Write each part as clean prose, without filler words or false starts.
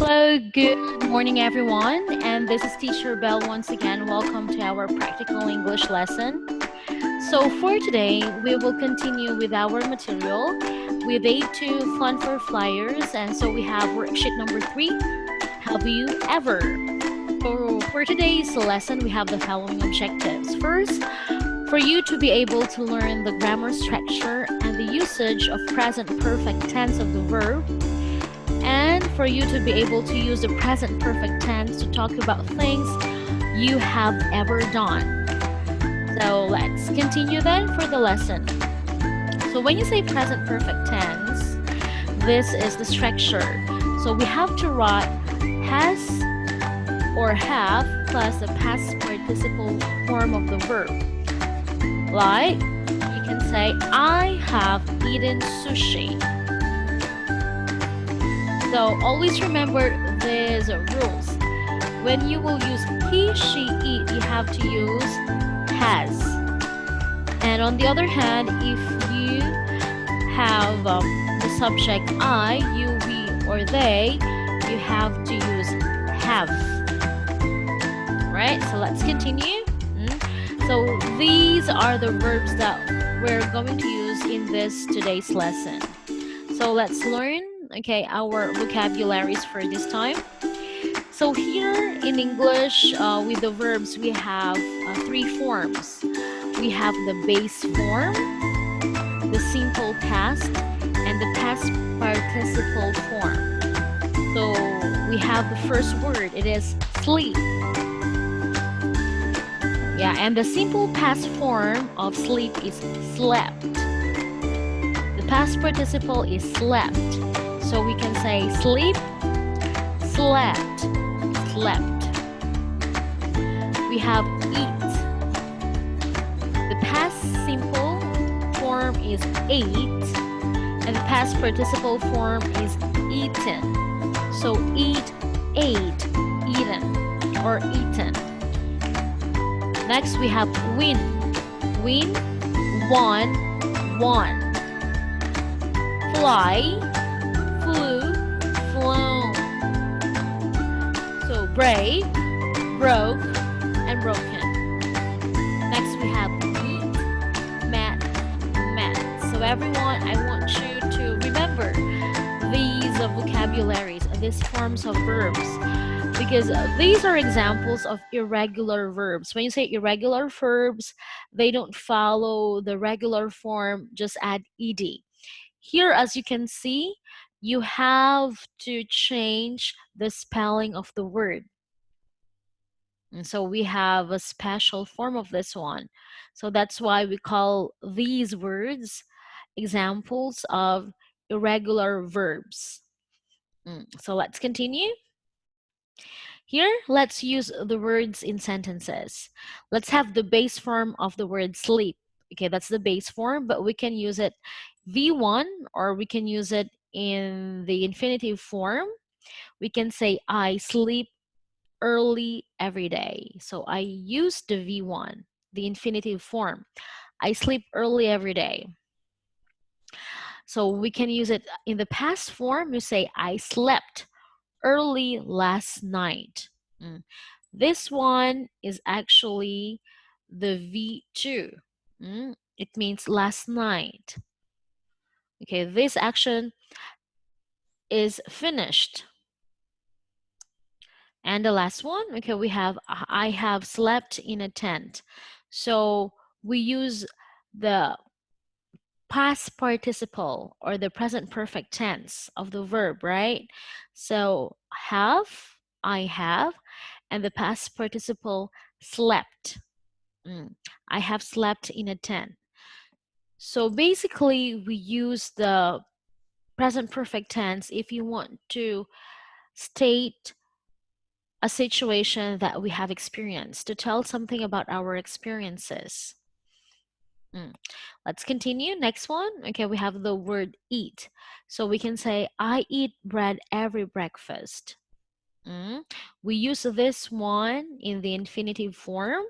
Hello, good morning everyone, and this is Teacher Bell once again. Welcome to our practical English lesson. So for today, we will continue with our material with day 2 Fun for Flyers, and so we have worksheet number 3, Have You Ever? So for today's lesson, we have the following objectives. First, for you to be able to learn the grammar structure and the usage of present perfect tense of the verb, and for you to be able to use the present perfect tense to talk about things you have ever done. So let's continue then for the lesson. So when you say present perfect tense, this is the structure. So we have to write has or have plus the past participle form of the verb. Like, you can say, I have eaten sushi. So always remember these rules. When you will use he, she, it, you have to use has. And on the other hand, if you have the subject I, you, we, or they, you have to use have. Right? So let's continue. So these are the verbs that we're going to use in this today's lesson. So let's learn our vocabularies for this time. So here in English, with the verbs, we have 3 forms. We have the base form, the simple past, and the past participle form. So we have the first word, it is sleep. Yeah, and the simple past form of sleep is slept. The past participle is slept. So we can say sleep, slept, slept. We have eat. The past simple form is ate, and the past participle form is eaten. So eat, ate, eaten, or eaten. Next we have win. Win, won, won. Fly, flew, flown. So break, broke, and broken. Next we have meet, met, met. So everyone, I want you to remember these vocabularies, these forms of verbs, because these are examples of irregular verbs. When you say irregular verbs, they don't follow the regular form, just add ed. Here, as you can see, you have to change the spelling of the word. And so we have a special form of this one. So that's why we call these words examples of irregular verbs. So let's continue. Here, let's use the words in sentences. Let's have the base form of the word sleep. Okay, that's the base form, but we can use it V1 or we can use it in the infinitive form. We can say, I sleep early every day. So I use the V1, the infinitive form. I sleep early every day. So we can use it in the past form. You say, I slept early last night. This one is actually the V2. It means last night. Okay, this action is finished. And the last one, okay, we have I have slept in a tent. So we use the past participle or the present perfect tense of the verb, right? So have, I have, and the past participle slept. I have slept in a tent. So basically, we use the present perfect tense if you want to state a situation that we have experienced, to tell something about our experiences. Let's continue. Next one. Okay, we have the word eat. So we can say, I eat bread every breakfast. We use this one in the infinitive form.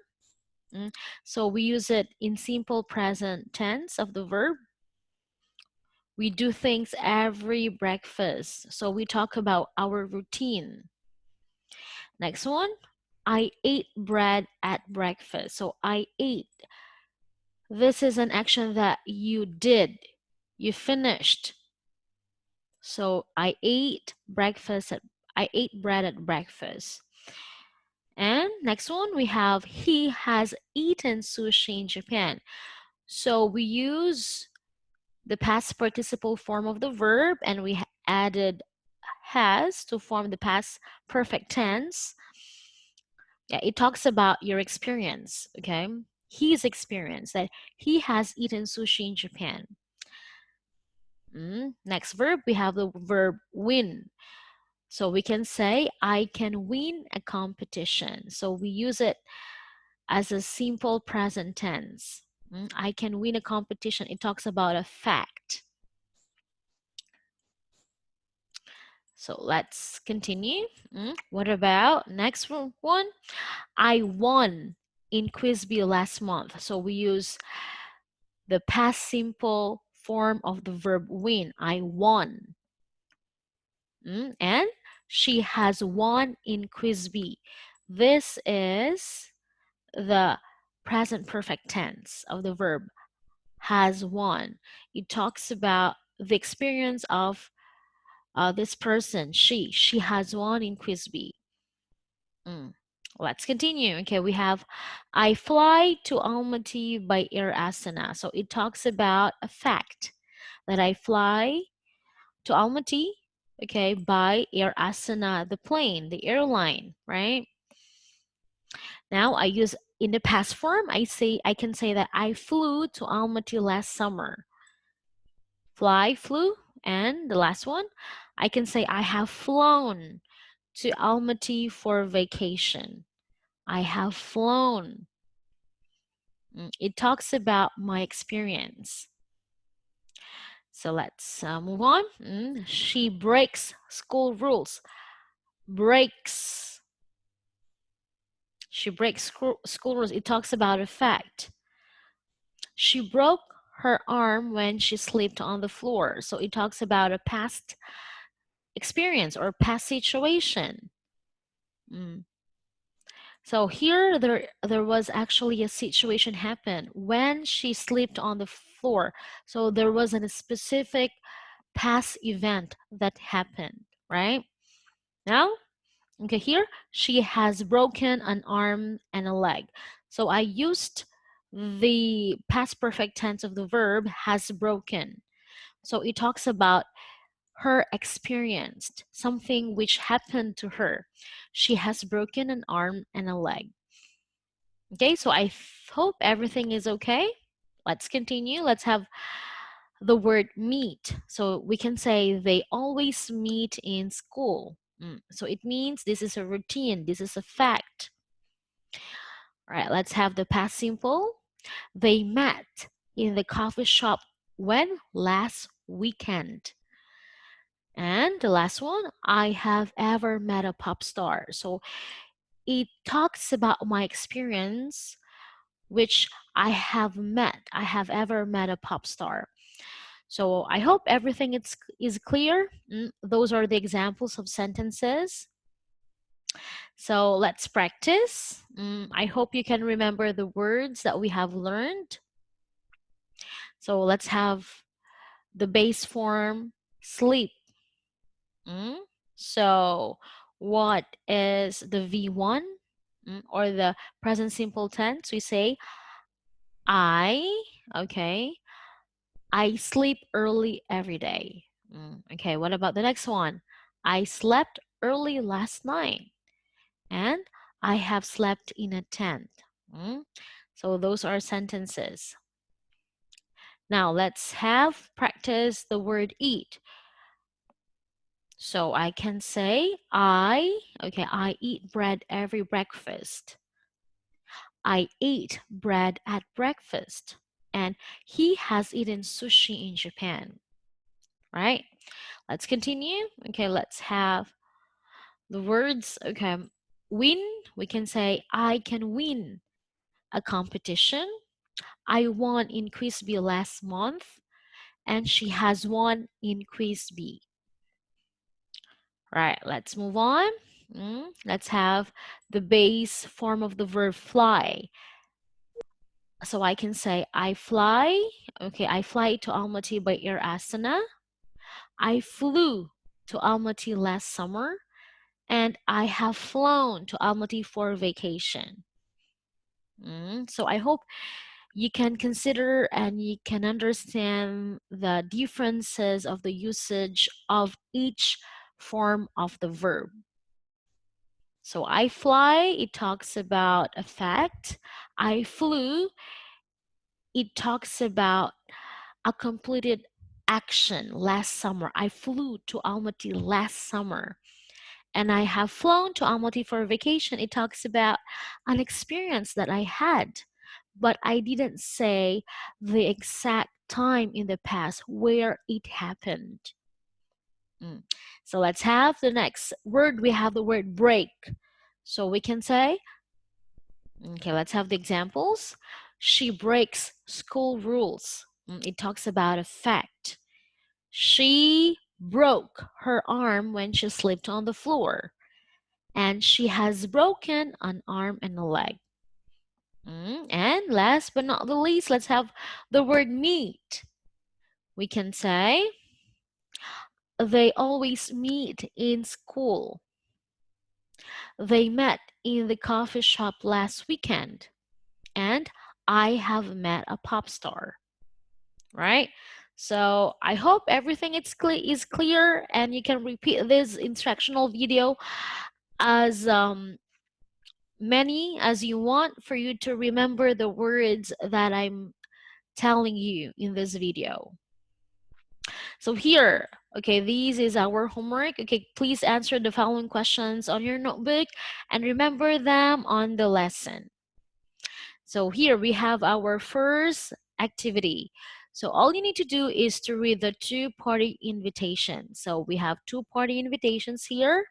So we use it in simple present tense of the verb. We do things every breakfast. So we talk about our routine. Next one, I ate bread at breakfast. So I ate. This is an action that you did. You finished. So I ate bread at breakfast. And next one we have he has eaten sushi in Japan. So we use the past participle form of the verb and we added has to form the past perfect tense. Yeah, it talks about your experience, okay? His experience that he has eaten sushi in Japan. Next verb, we have the verb win. So we can say, I can win a competition. So we use it as a simple present tense. I can win a competition. It talks about a fact. So let's continue. What about next one? I won in Quiz Bee last month. So we use the past simple form of the verb win. I won. And she has won in Quiz Bee. This is the present perfect tense of the verb has won. It talks about the experience of this person. She has won in Quiz Bee. Let's continue. Okay, we have I fly to Almaty by Air Astana. So it talks about a fact that I fly to Almaty, okay, by Air Astana, the plane, the airline, right? Now I use in the past form, I can say that I flew to Almaty last summer. Fly, flew, and the last one, I can say I have flown to Almaty for vacation. I have flown. It talks about my experience. So let's move on. She breaks school rules. Breaks. She breaks school rules. It talks about a fact. She broke her arm when she slipped on the floor. So it talks about a past experience or past situation. So here there was actually a situation happen when she slipped on the floor. So there was a specific past event that happened, right? Now, okay, here she has broken an arm and a leg. So I used the past perfect tense of the verb has broken. So it talks about her experienced something which happened to her. She has broken an arm and a leg. Okay, so I hope everything is okay. Let's continue. Let's have the word meet. So we can say they always meet in school. So it means this is a routine, this is a fact. All right, let's have the past simple. They met in the coffee shop when last weekend. And the last one, I have ever met a pop star. So it talks about my experience which I have ever met a pop star. So I hope everything is clear. Those are the examples of sentences. So let's practice. I hope you can remember the words that we have learned. So let's have the base form, sleep. So what is the V1 or the present simple tense? We say okay, I sleep early every day. Okay, what about the next one? I slept early last night and I have slept in a tent. So those are sentences. Now let's have practice the word eat. So I can say I eat bread every breakfast. I ate bread at breakfast. And he has eaten sushi in Japan. Right? Let's continue. Okay, let's have the words. Okay, win. We can say I can win a competition. I won in Quiz Bee last month. and she has won in quiz B. Right, let's move on. Let's have the base form of the verb fly. So I can say I fly. Okay, I fly to Almaty by Air Astana. I flew to Almaty last summer, and I have flown to Almaty for vacation. So I hope you can consider and you can understand the differences of the usage of each form of the verb. So I fly, it talks about a fact. I flew, it talks about a completed action last summer. I flew to Almaty last summer. And I have flown to Almaty for a vacation. It talks about an experience that I had, but I didn't say the exact time in the past where it happened. So let's have the next word. We have the word break. So we can say, okay, let's have the examples. She breaks school rules. It talks about a fact. She broke her arm when she slipped on the floor. And she has broken an arm and a leg. And last but not the least, let's have the word meet. We can say, they always meet in school. They met in the coffee shop last weekend. And I have met a pop star. Right? So I hope everything is clear and you can repeat this instructional video as many as you want for you to remember the words that I'm telling you in this video. So here, okay, this is our homework. Okay, please answer the following questions on your notebook and remember them on the lesson. So here we have our first activity. So all you need to do is to read the two-party invitation. So we have two-party invitations here.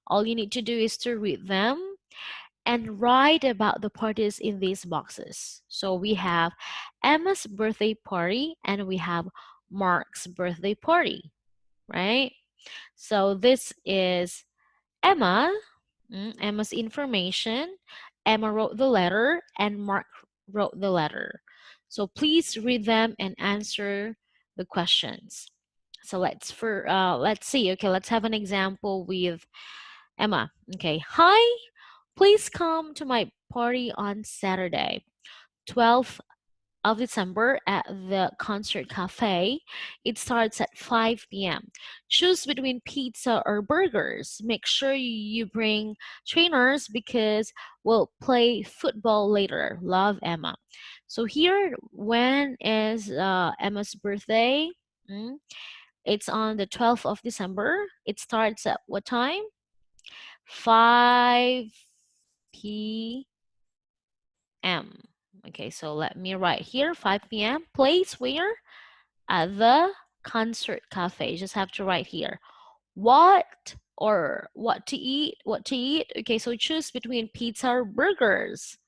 All you need to do is to read them and write about the parties in these boxes. So we have Emma's birthday party and we have Mark's birthday party, right? So this is Emma, Emma's information. Emma wrote the letter and Mark wrote the letter. So please read them and answer the questions. So let's see. Okay, let's have an example with Emma. Okay, hi. Please come to my party on Saturday, 12th of December at the Concert Cafe. It starts at 5 p.m. Choose between pizza or burgers. Make sure you bring trainers because we'll play football later. Love, Emma. So here, when is Emma's birthday? It's on the 12th of December. It starts at what time? 5 p.m. Okay, so let me write here 5 p.m. Place where? At the Concert Cafe. You just have to write here. What or what to eat? What to eat? Okay, so choose between pizza or burgers.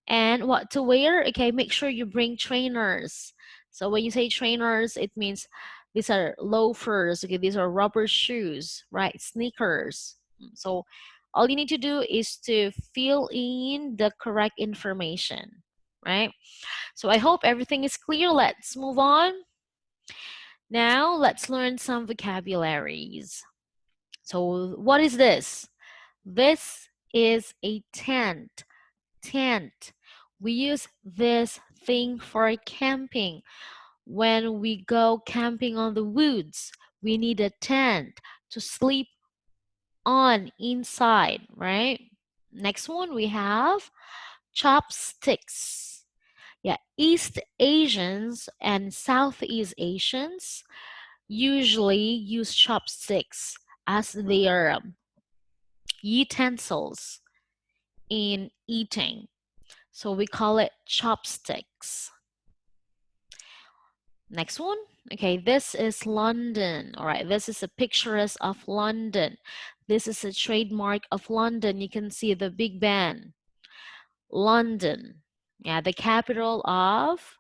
And what to wear? Okay, make sure you bring trainers. So when you say trainers, it means these are loafers. Okay, these are rubber shoes, right? Sneakers. So all you need to do is to fill in the correct information, right? So I hope everything is clear. Let's move on. Now let's learn some vocabularies. So what is this? This is a tent. Tent. We use this thing for camping. When we go camping on the woods, we need a tent to sleep on inside, right? Next one we have chopsticks. Yeah, East Asians and Southeast Asians usually use chopsticks as their utensils in eating. So we call it chopsticks. Next one. Okay, this is London. All right, this is a pictures of London. This is a trademark of London. You can see the Big Ben. London. Yeah, the capital of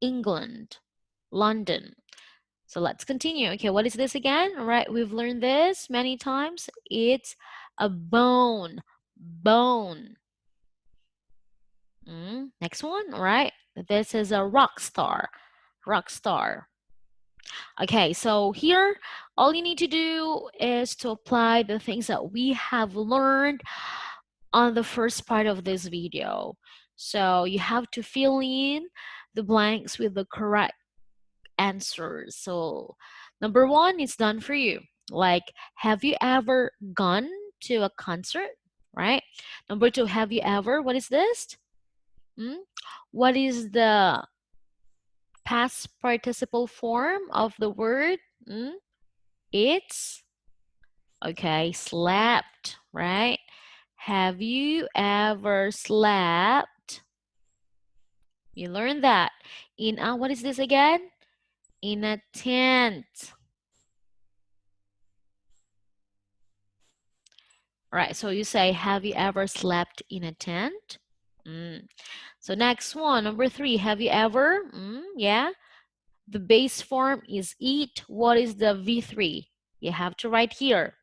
England. London. So let's continue. Okay, what is this again? All right, we've learned this many times. It's a bone. Bone. Next one. All right, this is a rock star. Rock star. Okay, so here, all you need to do is to apply the things that we have learned on the first part of this video. So you have to fill in the blanks with the correct answers. So number one is done for you. Like, have you ever gone to a concert? Right? Number two, have you ever, what is this? What is the past participle form of the word? It's, okay, slept, right? Have you ever slept? You learned that in a, what is this again? In a tent. Right, so you say, have you ever slept in a tent? So next one, number three, have you ever? Yeah. The base form is eat. What is the V3? You have to write here.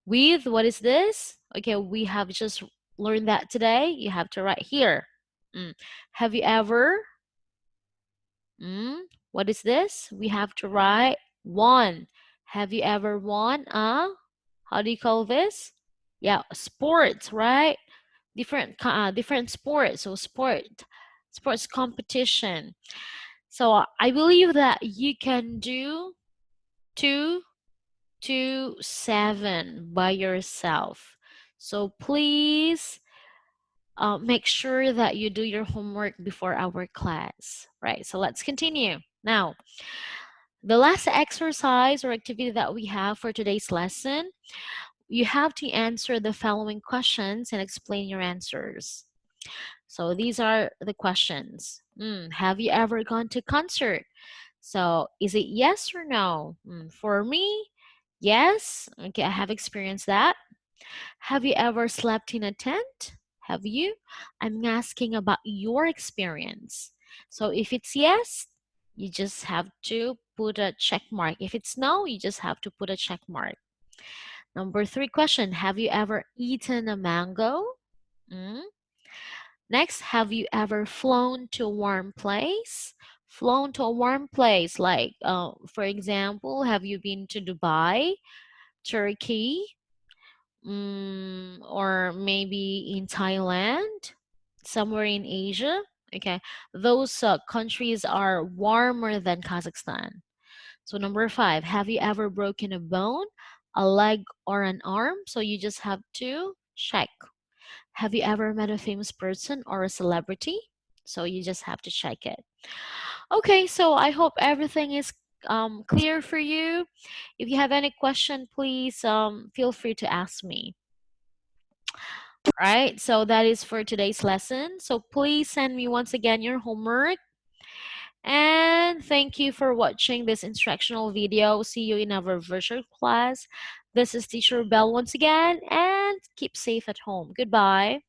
With, what is this? Okay, we have just learned that today. You have to write here. Have you ever? What is this? We have to write won. Have you ever won a, how do you call this? Yeah, sports, right? Different sports. So sports competition. So I believe that you can do 2 to 7 by yourself. So please make sure that you do your homework before our class, right? So let's continue. Now, the last exercise or activity that we have for today's lesson, you have to answer the following questions and explain your answers. So these are the questions. Have you ever gone to concert? So is it yes or no? For me, yes. Okay, I have experienced that. Have you ever slept in a tent? Have you? I'm asking about your experience. So if it's yes, you just have to put a check mark. If it's no, you just have to put a check mark. Number 3 question, have you ever eaten a mango? Next, have you ever flown to a warm place? Flown to a warm place, like, for example, have you been to Dubai, Turkey, or maybe in Thailand, somewhere in Asia? Okay, those countries are warmer than Kazakhstan. So number 5, have you ever broken a bone, a leg, or an arm? So you just have to check. Have you ever met a famous person or a celebrity? So you just have to check it. Okay, so I hope everything is clear for you. If you have any question, please feel free to ask me. All right, so that is for today's lesson. So please send me once again your homework. And thank you for watching this instructional video. See you in our virtual class. This is Teacher Bell once again, and keep safe at home. Goodbye.